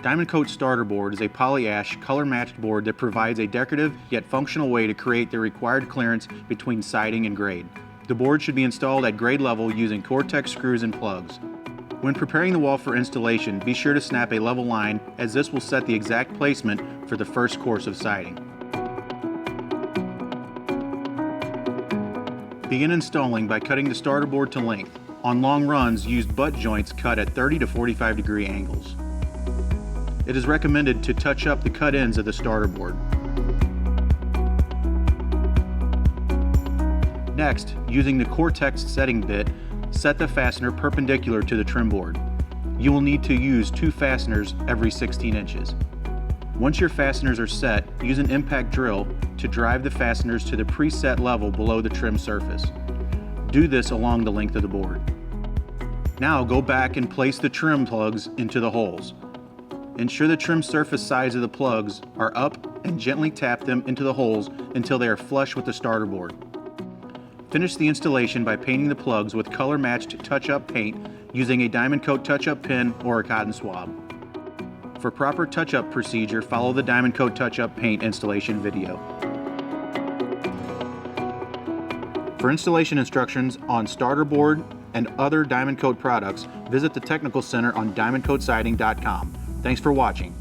Diamond Coat Starter Board is a poly-ash, color-matched board that provides a decorative yet functional way to create the required clearance between siding and grade. The board should be installed at grade level using Cortex screws and plugs. When preparing the wall for installation, be sure to snap a level line, as this will set the exact placement for the first course of siding. Begin installing by cutting the starter board to length. On long runs, use butt joints cut at 30 to 45 degree angles. It is recommended to touch up the cut ends of the starter board. Next, using the Cortex setting bit, set the fastener perpendicular to the trim board. You will need to use 2 fasteners every 16 inches. Once your fasteners are set, use an impact drill to drive the fasteners to the preset level below the trim surface. Do this along the length of the board. Now go back and place the trim plugs into the holes. Ensure the trim surface sides of the plugs are up and gently tap them into the holes until they are flush with the starter board. Finish the installation by painting the plugs with color-matched touch-up paint using a Diamond Coat touch-up pen or a cotton swab. For proper touch-up procedure, follow the Diamond Coat touch-up paint installation video. For installation instructions on starter board and other Diamond Coat products, visit the Technical Center on diamondcoatsiding.com. Thanks for watching.